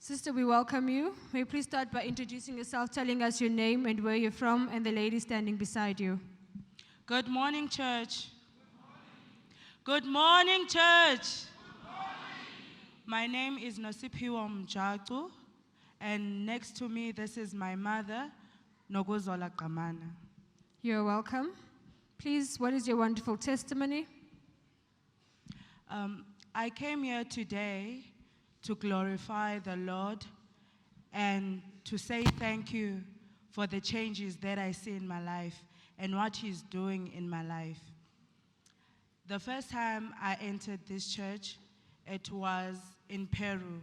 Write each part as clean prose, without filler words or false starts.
Sister, we welcome you. May you please start by introducing yourself, telling us your name and where you're from, and the lady standing beside you. Good morning, church. Good morning, church. Good morning. My name is Nosiphiwa Mjaku, and next to me, this is my mother, Nogozola Kamana. You're welcome. Please, what is your wonderful testimony? I came here today to glorify the Lord and to say thank you for the changes that I see in my life and what He's doing in my life. The first time I entered this church, it was in Peru.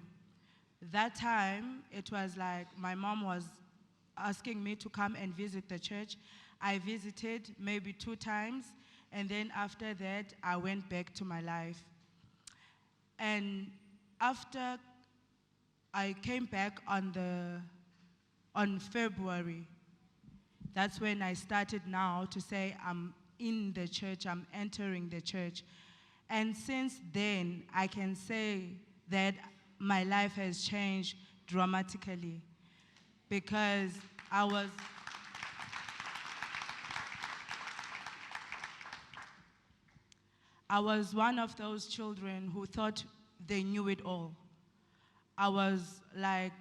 That time, it was like my mom was asking me to come and visit the church. I visited maybe 2 times, and then after that, I went back to my life. And after I came back on February, that's when I started now to say I'm in the church, I'm entering the church. And since then, I can say that my life has changed dramatically because I was one of those children who thought they knew it all. I was like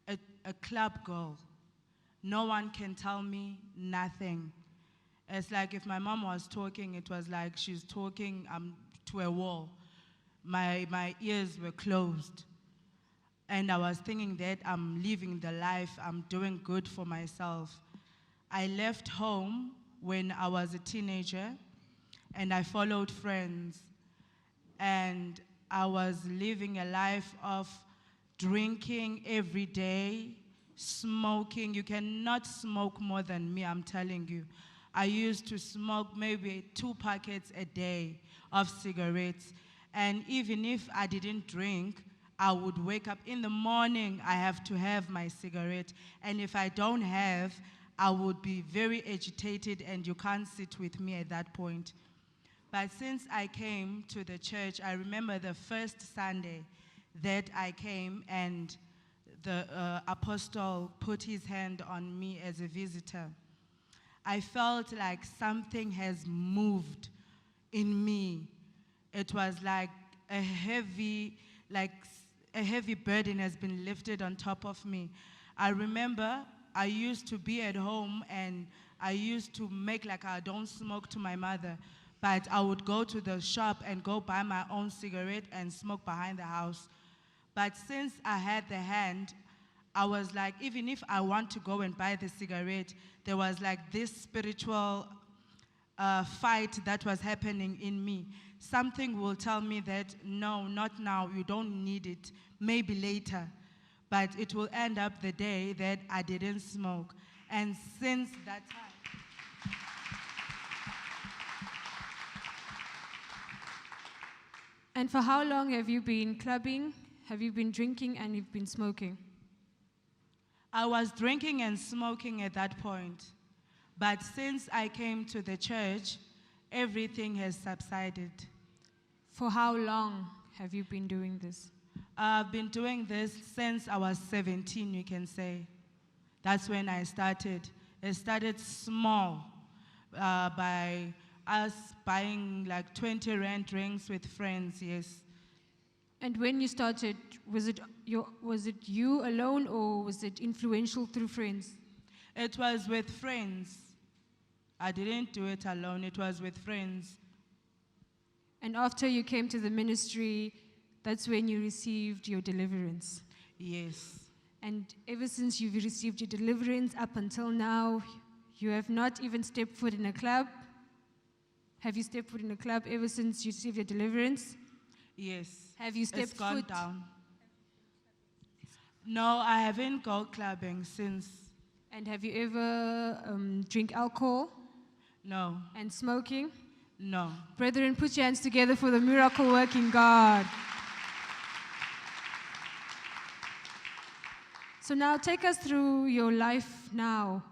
a club girl. No one can tell me nothing. It's like if my mom was talking, it was like she's talking to a wall. My ears were closed. And I was thinking that I'm living the life, I'm doing good for myself. I left home when I was a teenager, and I followed friends. And I was living a life of drinking every day, smoking. You cannot smoke more than me, I'm telling you. I used to smoke maybe 2 packets a day of cigarettes. And even if I didn't drink, I would wake up in the morning, I have to have my cigarette. And if I don't have, I would be very agitated and you can't sit with me at that point. But since I came to the church, I remember the first Sunday that I came and the apostle put his hand on me as a visitor. I felt like something has moved in me. It was like a heavy burden has been lifted on top of me. I remember I used to be at home and I used to make like I don't smoke to my mother. But I would go to the shop and go buy my own cigarette and smoke behind the house. But since I had the hand, I was like, even if I want to go and buy the cigarette, there was like this spiritual fight that was happening in me. Something will tell me that, no, not now, you don't need it, maybe later. But it will end up the day that I didn't smoke. And since that time, And for how long have you been clubbing? Have you been drinking and you've been smoking? I was drinking and smoking at that point. But since I came to the church, everything has subsided. For how long have you been doing this? I've been doing this since I was 17, you can say. That's when I started. It started small by us buying like 20 rand drinks with friends, yes. And when you started, was it you alone or was it influential through friends? It was with friends. I didn't do it alone, it was with friends. And after you came to the ministry, that's when you received your deliverance? Yes. And ever since you've received your deliverance up until now, you have not even stepped foot in a club? Have you stepped foot in a club ever since you received your deliverance? Yes. Have you stepped It's gone foot down. No, I haven't gone clubbing since. And have you ever drink alcohol? No. And smoking? No. Brethren, put your hands together for the miracle working God. So now take us through your life now.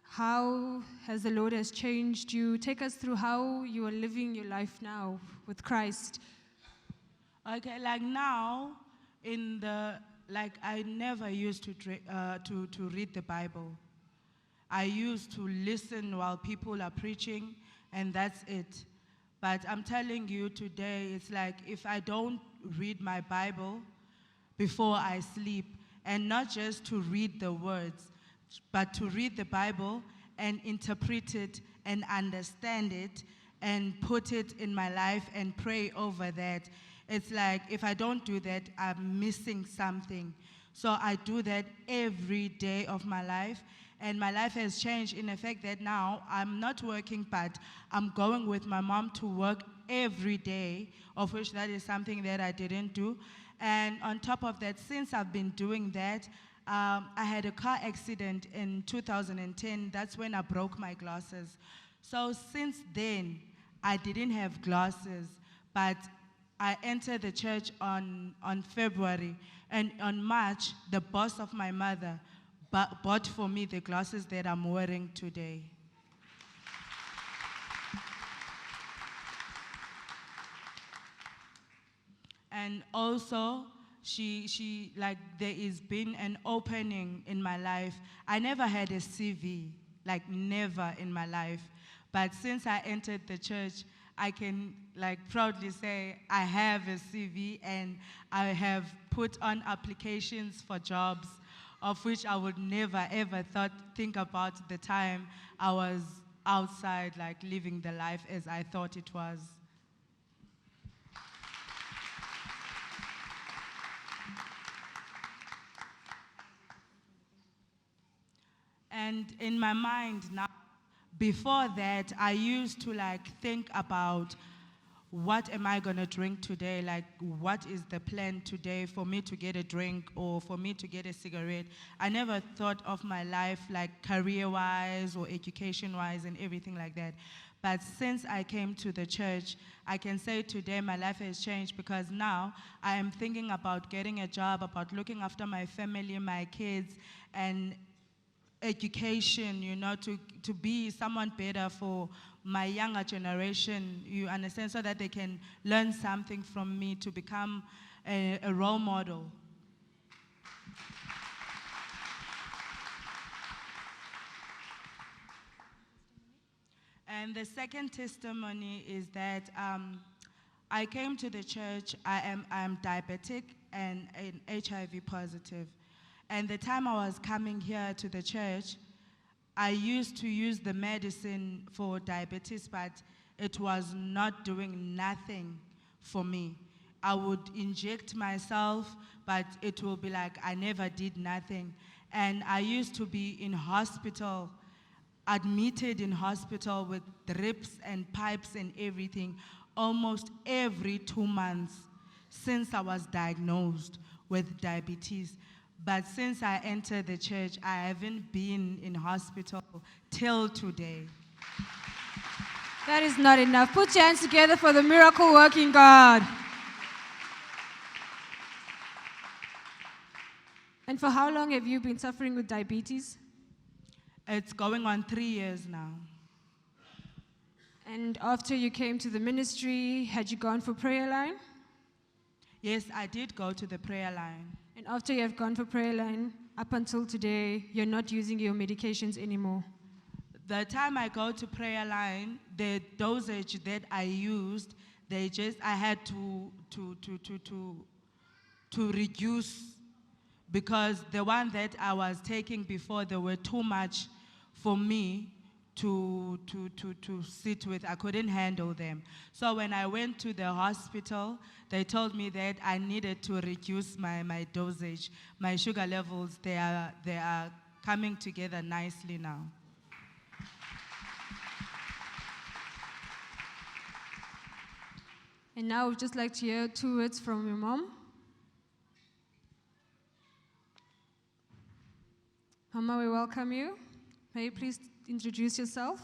How has the Lord has changed you? Take us through how you are living your life now with Christ. Okay, like now, in the like I never used to read the Bible. I used to listen while people are preaching, and that's it. But I'm telling you today, it's like if I don't read my Bible before I sleep, and not just to read the words, but to read the Bible and interpret it and understand it and put it in my life and pray over that. It's like if I don't do that, I'm missing something. So I do that every day of my life. And my life has changed in the fact that now I'm not working, but I'm going with my mom to work every day, of which that is something that I didn't do. And on top of that, since I've been doing that, I had a car accident in 2010. That's when I broke my glasses. So since then, I didn't have glasses, but I entered the church on February. And on March, the boss of my mother bought for me the glasses that I'm wearing today. And also, she like there is been an opening in my life. I never had a CV, like never in my life. But since I entered the church, I can like proudly say I have a CV, and I have put on applications for jobs, of which I would never ever think about the time I was outside, like living the life as I thought it was. And in my mind now, before that, I used to like think about what am I gonna drink today? Like, what is the plan today for me to get a drink or for me to get a cigarette? I never thought of my life like career-wise or education-wise and everything like that. But since I came to the church, I can say today my life has changed, because now I am thinking about getting a job, about looking after my family, my kids, and education, you know, to be someone better for my younger generation, you understand, so that they can learn something from me, to become a role model. And the second testimony is that I came to the church. I am diabetic and HIV positive. And the time I was coming here to the church, I used to use the medicine for diabetes, but it was not doing nothing for me. I would inject myself, but it will be like I never did nothing. And I used to be in hospital, admitted in hospital with drips and pipes and everything, almost every 2 months since I was diagnosed with diabetes. But since I entered the church, I haven't been in hospital till today. That is not enough. Put your hands together for the miracle working God. And for how long have you been suffering with diabetes? It's going on 3 years now. And after you came to the ministry, had you gone for prayer line? Yes, I did go to the prayer line. And after you have gone for prayer line, up until today, you're not using your medications anymore? The time I go to prayer line, the dosage that I used, I had to reduce, because the one that I was taking before, they were too much for me to sit with. I couldn't handle them. So when I went to the hospital, they told me that I needed to reduce my dosage. My sugar levels, they are coming together nicely now. And now I would just like to hear 2 words from your mom. Mama, we welcome you. May you please introduce yourself?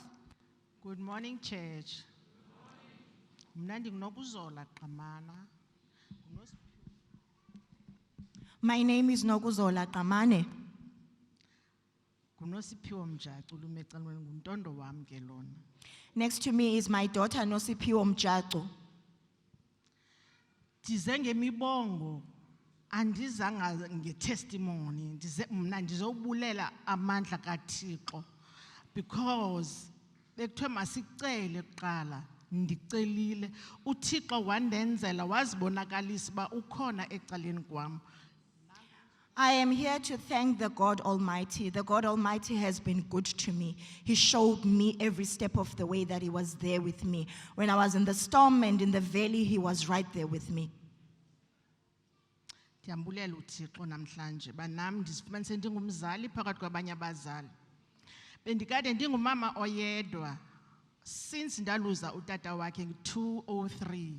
Good morning, church. My name is Nokuzola Kamane. Next to me is my daughter Nosipiwo Mjaco. Tize ngemibongo andizanga ngetestimony mna ndizobulela amandla kaThixo because bekuthiwe masicele kuqala ndicelile uThixo wandenzela wazibonakalisa uba ukhona ecaleni kwam. I am here to thank the God Almighty. The God Almighty has been good to me. He showed me every step of the way that He was there with me. When I was in the storm and in the valley, He was right there with me. Ndiyambulela uThixo namhlanje banami ndizifumanise ndingumzali phakathi kwabanye abazali. Bendikade ndingumama oyedwa since ndaluza utata wakhe nge-2003.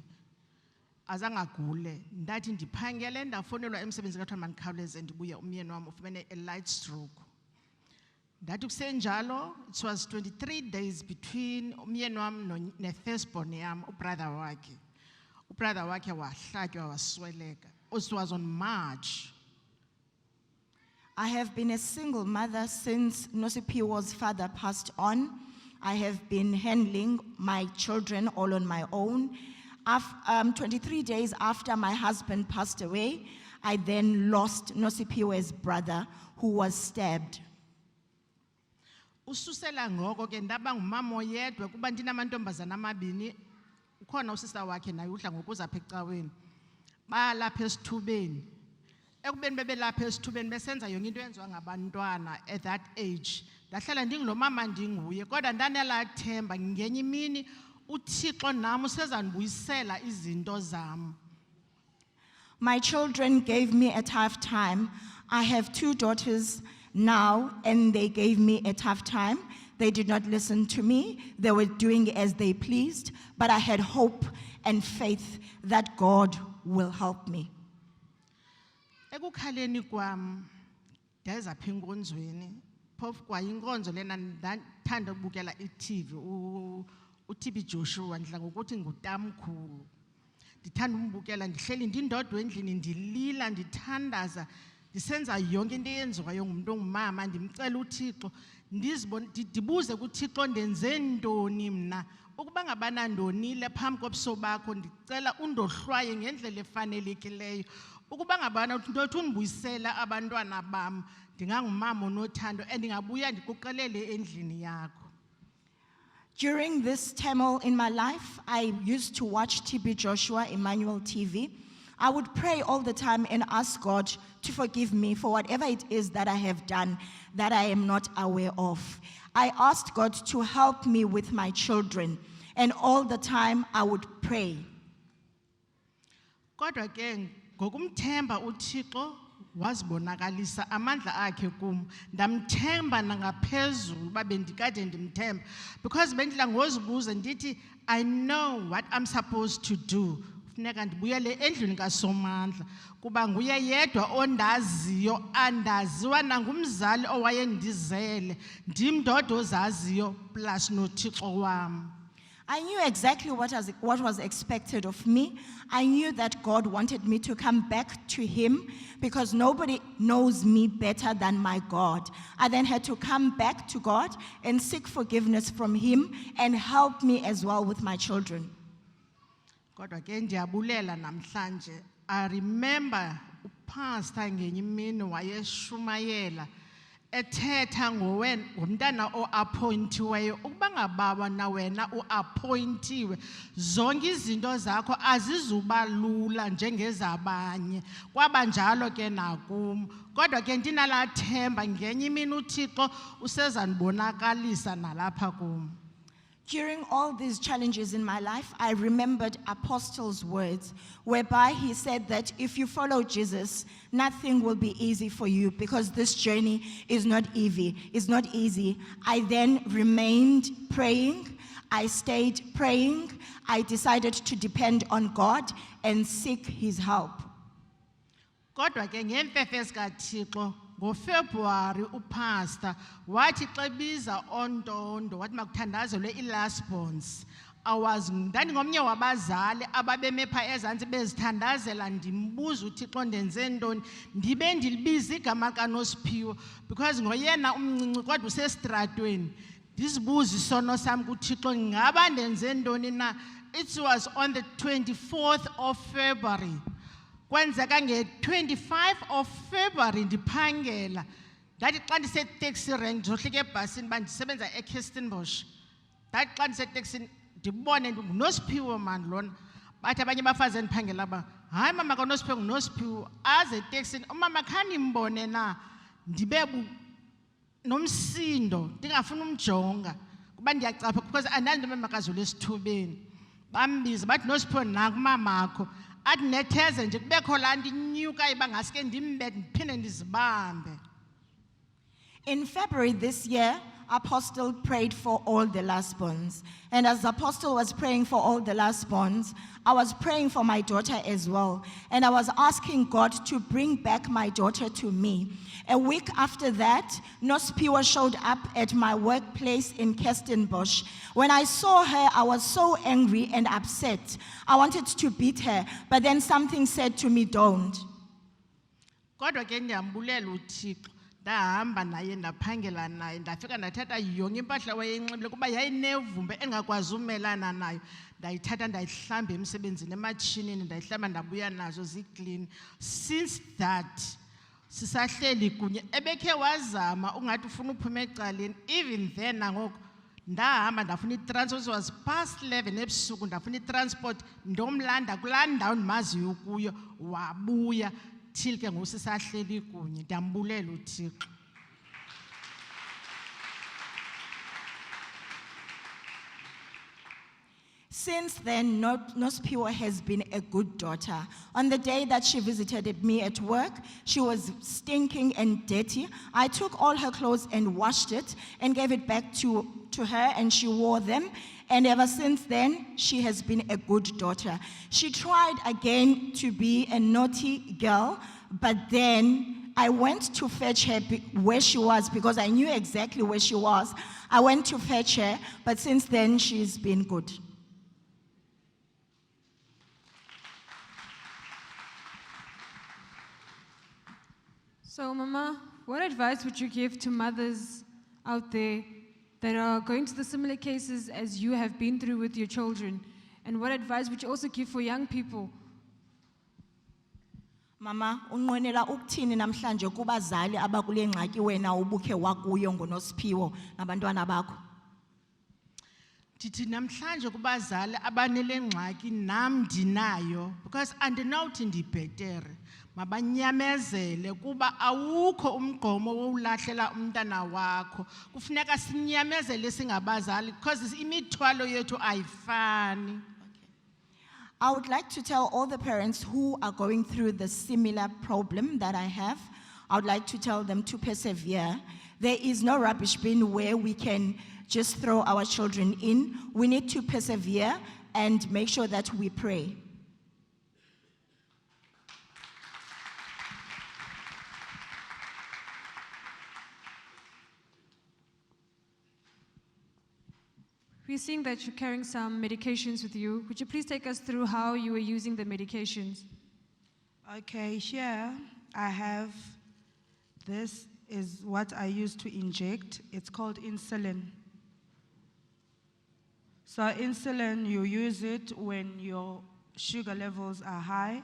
Azangagule ndathi ndiphangele ndafonelwa emsebenzini kathiwa mandikhawuleze ndibuye umyeni wami ufumene a light stroke. Ndathi kusenjalo it was 23 days between umyeni wami ne-firstborn yam ubrother wakhe. Ubrother wakhe wahlatywa wasweleka. It was on March. I have been a single mother since Nosipiwo's father passed on. I have been handling my children all on my own. 23 days after my husband passed away, I then lost Nosipiwe's brother who was stabbed. Ususela ngoko ke ndaba ngumama oyedwa kuba ndinamantombazana amabini ukhona usista wakhe naye udla ngokuza apha ecaweni balapha esithubeni ekubeni bebelapha esithubeni besenza yonke into yenziwa ngabantwana at that age ndahlala ndingulo mama ndinguye kodwa ndanelathemba ngenye imini uThixo nami usezandibuyisela izinto zam. My children gave me a tough time. I have 2 daughters now, and they gave me a tough time. They did not listen to me. They were doing as they pleased, but I had hope and faith that God will help me. Ekukhaleni kwam ndeza apha enkonzweni phofu kwayinkonzo lena ndathanda ukubukela iTV uTB Joshua ndidla ngokuthi ngutamkhulu. Ndithanda umbukela ndihleli ndindodwa endlini ndilila ndithandaza ndisenza yonke into eyenziwayo ngumuntu ongumama ndimcela uThixo ndibuze kuThixo ndenze ntoni mna ukuba ngabana ndonile phambi kobuso bakho ndicela undohlwaye ngendlela efanelekileyo ukuba ngabana ntothi undibuyisela abantwana bam ndingangumama onothando endingabuya ndikuqelele endlini yakho. During this turmoil in my life, I used to watch TB Joshua, Emmanuel TV. I would pray all the time and ask God to forgive me for whatever it is that I have done that I am not aware of. I asked God to help me with my children, and all the time I would pray. Kodwa ke ngokumthemba uThixo wazibonakalisa amandla akhe kum ndamthemba nangaphezulu babe ndikade ndimthemba because bendidla ngozibuza ndithi I know what I'm supposed to do. Funeka ndibuyele endlini kaSomandla kuba nguye yedwa ondaziyo andaziwa nangumzali owayendizele ndimndodwa ozaziyo plus noThixo wam. I knew exactly what was expected of me. I knew that God wanted me to come back to Him because nobody knows me better than my God. I then had to come back to God and seek forgiveness from Him and help me as well with my children. Kodwa ke ndiyabulela namhlanje. I remember upastor ngenye imini wayeshumayela ethetha ngomntana oappointiweyo ukuba ngababa na wena uappointiwe zonke izinto zakho azizuba lula njengezabanye kwabanjalo ke nakum kodwa ke ndinalathemba ngenye imini uThixo usezanibonakalisa nalapha kum. During all these challenges in my life, I remembered Apostle's words, whereby he said that if you follow Jesus, nothing will be easy for you because this journey is not easy. It's not easy. I then remained praying. I stayed praying. I decided to depend on God and seek His help. Kodwa ke ngemfefe kaThixo ngoFebruary upastor wathi xa biza ontondo wathi makuthandazelwe iLASPONS. Ndandingomnye wabazali ababeme pha ezantsi bezithandazela ndimbuza uThixo ndenze ntoni ndibe ndilibiza igama kaNosiphiwe because ngoyena umncinci kodwa usestratweni ndizibuza isono sam kuThixo ngaba ndenze ntoni na. It was on the 24th of February Kwenzeka nge-25 of February ndiphangela. Ndathi xa ndiseteksi rank ndizohlika ebhasini uba ndisebenza eKirstenbosch. Ndathi xa ndiseteksini ndibone nguNosiphiwo mani lona. Bathi abanye abafazi endiphangela ba, hayi mama kaNosiphiwo nguNosiphiwo. Aze eteksini, umama khani mbone na, ndibe nomsindo, ndingafuni umjonga. Kuba ndiyacapha because andandi nomamakazi lesithubeni. Bambiza bathi Nosiphiwo nanku mamakho. Athi netheze nje kubekho laa nto inyuka iba ngaske ndimbethe ndiphinde ndizibambe. In February this year, Apostle prayed for all the lastborns. And as the Apostle was praying for all the lastborns, I was praying for my daughter as well. And I was asking God to bring back my daughter to me. A week after that, Nospiwa showed up at my workplace in Kirstenbosch. When I saw her, I was so angry and upset. I wanted to beat her, but then something said to me, don't. Kodwa ke ndiyambulela uThixo. Ndahamba naye ndaphangela naye ndafika ndathatha yonke impahla wayeyinxibile kuba yayinevumba engakwazi umelana nayo. Ndayithatha ndayihlamba emsebenzini ematshinini ndayihlamba ndabuya nazo ziklini. Since that sisahleli kunye ebekhe wazama ungathi ufuna uphuma ecaleni. Even then nangoku ndahamba ndafuna itransport, it was past 11 ebusuku ndafuna itransport ndomlanda kulaa ndawo ndimaziyo kuyo wabuya. Till ke ngosisahleli kunye ndambulela uThixo. Since then, Nospiwa has been a good daughter. On the day that she visited me at work, she was stinking and dirty. I took all her clothes and washed it and gave it back to her, and she wore them. And ever since then, she has been a good daughter. She tried again to be a naughty girl, but then I went to fetch her where she was because I knew exactly where she was. I went to fetch her, but since then, she's been good. So, Mama, what advice would you give to mothers out there that are going through the similar cases as you have been through with your children? And what advice would you also give for young people? Mama, unqwenela ukuthini namhlanje kubazali abakule ngxaki wena ubukhe wakuyo ngoNosphiwo nabantwana bakho? Ndithi namhlanje kubazali abanele ngxaki nam ndinayo because andinawuthi ndibhetere. Mabanyamezele kuba awukho umgqomo wowulahlela umntana wakho. Kufuneka sinyamezele singabazali because imithwalo yethu ayifani. I would like to tell all the parents who are going through the similar problem that I have, I would like to tell them to persevere. There is no rubbish bin where we can just throw our children in. We need to persevere and make sure that we pray. We're seeing that you're carrying some medications with you. Would you please take us through how you were using the medications? Okay, here I have, this is what I use to inject. It's called insulin. So insulin, you use it when your sugar levels are high.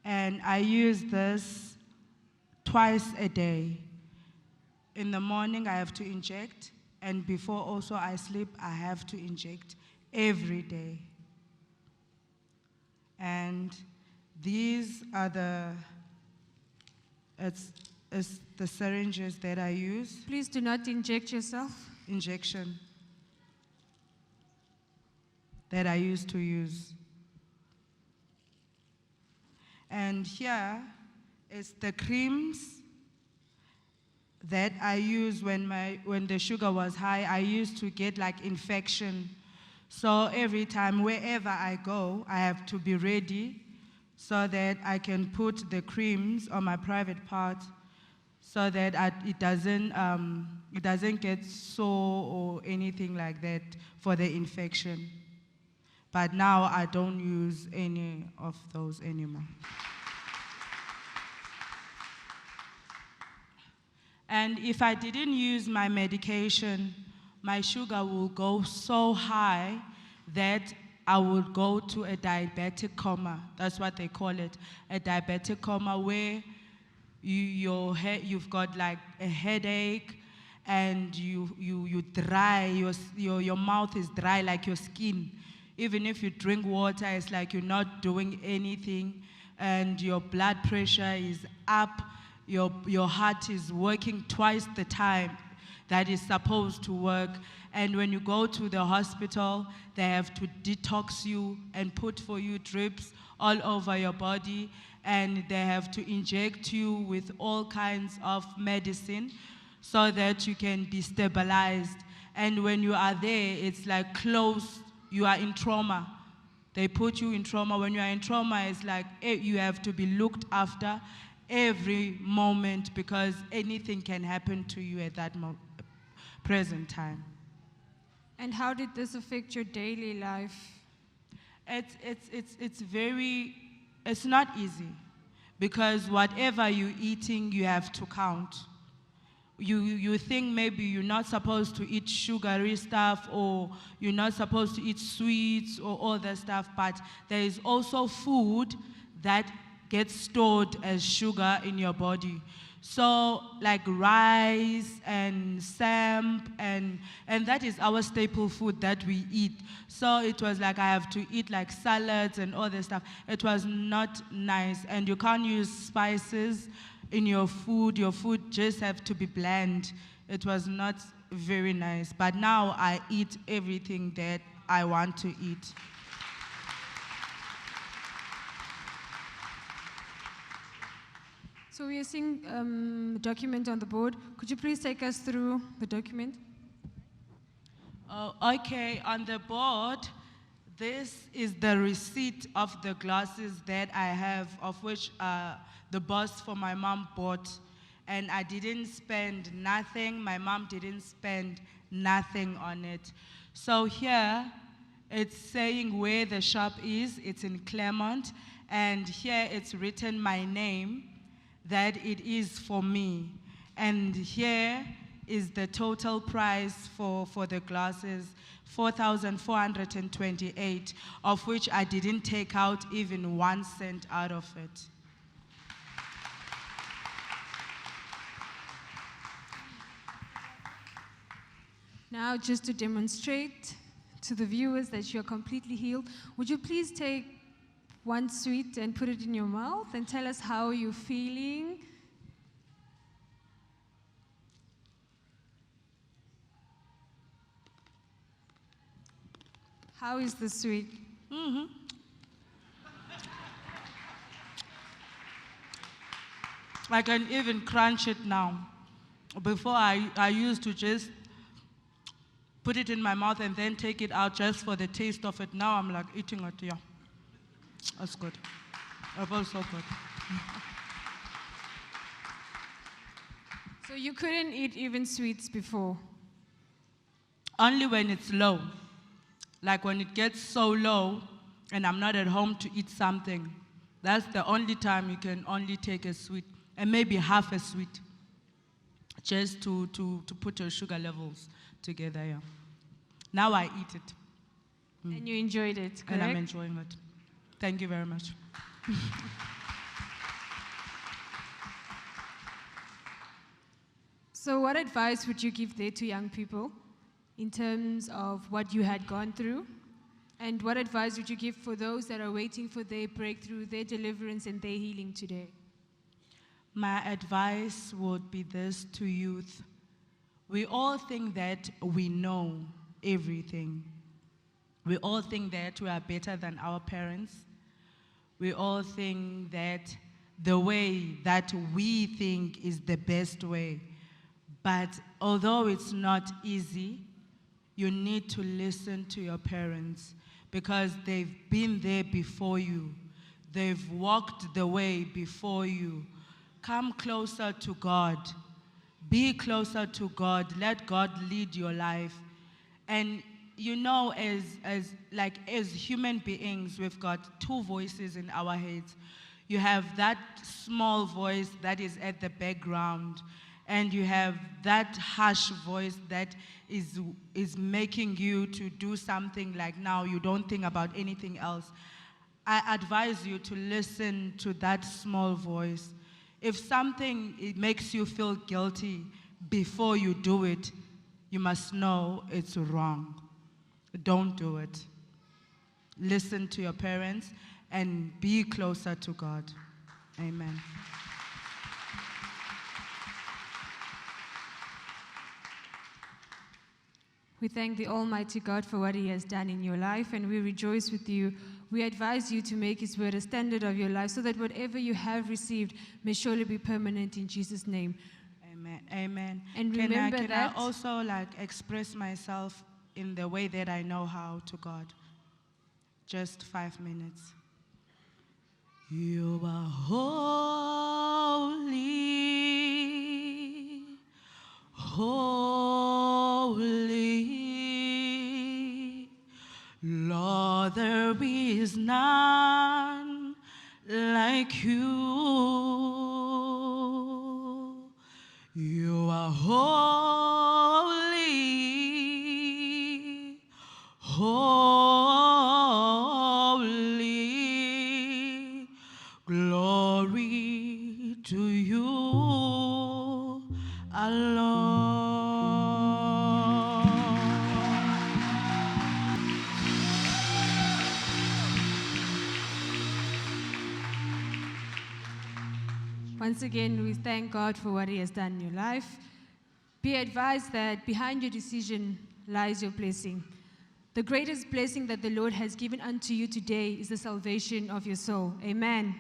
And I use this twice a day. In the morning, I have to inject. And before also I sleep, I have to inject every day. And these are the syringes that I use. Please do not inject yourself. Injection that I used to use. And here is the creams that I use when the sugar was high. I used to get like infection. So every time, wherever I go, I have to be ready so that I can put the creams on my private part so that it doesn't get sore or anything like that for the infection. But now I don't use any of those anymore. And if I didn't use my medication, my sugar will go so high that I would go to a diabetic coma. That's what they call it, a diabetic coma, where you've got like a headache, and you dry, your mouth is dry like your skin. Even if you drink water, it's like you're not doing anything, and your blood pressure is up, your heart is working twice the time that is supposed to work. And when you go to the hospital, they have to detox you and put for you drips all over your body, and they have to inject you with all kinds of medicine so that you can be stabilized. And when you are there, it's like close, you are in trauma. They put you in trauma. When you are in trauma, it's like you have to be looked after every moment, because anything can happen to you at that present time. And how did this affect your daily life? It's not easy, because whatever you're eating, you have to count. You think maybe you're not supposed to eat sugary stuff, or you're not supposed to eat sweets or all that stuff, but there is also food that gets stored as sugar in your body. So like rice and samp, and that is our staple food that we eat. So it was like I have to eat like salads and all this stuff. It was not nice, and you can't use spices in your food. Your food just have to be bland. It was not very nice. But now I eat everything that I want to eat. So we are seeing a document on the board. Could you please take us through the document? Okay, on the board, this is the receipt of the glasses that I have, of which the boss for my mom bought. And I didn't spend nothing. My mom didn't spend nothing on it. So here, it's saying where the shop is. It's in Claremont. And here it's written my name, that it is for me. And here is the total price for the glasses, 4,428, of which I didn't take out even 1 cent out of it. Now, just to demonstrate to the viewers that you're completely healed, would you please take one sweet and put it in your mouth and tell us how you're feeling? How is the sweet? Mm-hmm. I can even crunch it now. Before I used to just put it in my mouth and then take it out just for the taste of it. Now I'm like eating it, yeah. That's good. It feels so good. So you couldn't eat even sweets before? Only when it's low. Like when it gets so low and I'm not at home to eat something. That's the only time you can only take a sweet, and maybe half a sweet, just to put your sugar levels together, yeah. Now I eat it. And you enjoyed it, correct? And I'm enjoying it. Thank you very much. So what advice would you give there to young people in terms of what you had gone through? And what advice would you give for those that are waiting for their breakthrough, their deliverance, and their healing today? My advice would be this to youth. We all think that we know everything. We all think that we are better than our parents. We all think that the way that we think is the best way. But although it's not easy, you need to listen to your parents, because they've been there before you. They've walked the way before you. Come closer to God. Be closer to God. Let God lead your life. And you know, as human beings, we've got two voices in our heads. You have that small voice that is at the background, and you have that harsh voice that is making you to do something like now you don't think about anything else, I advise you to listen to that small voice. If something it makes you feel guilty before you do it, you must know it's wrong. Don't do it. Listen to your parents and be closer to God. Amen. We thank the Almighty God for what He has done in your life, and we rejoice with you. We advise you to make His word a standard of your life so that whatever you have received may surely be permanent in Jesus' name. Amen. Amen. And Can remember I that- also express myself in the way that I know how to God? Just 5 minutes. You are holy, holy, Lord, there is none like you. You are holy, holy, glory to you alone. Once again, we thank God for what He has done in your life. Be advised that behind your decision lies your blessing. The greatest blessing that the Lord has given unto you today is the salvation of your soul. Amen.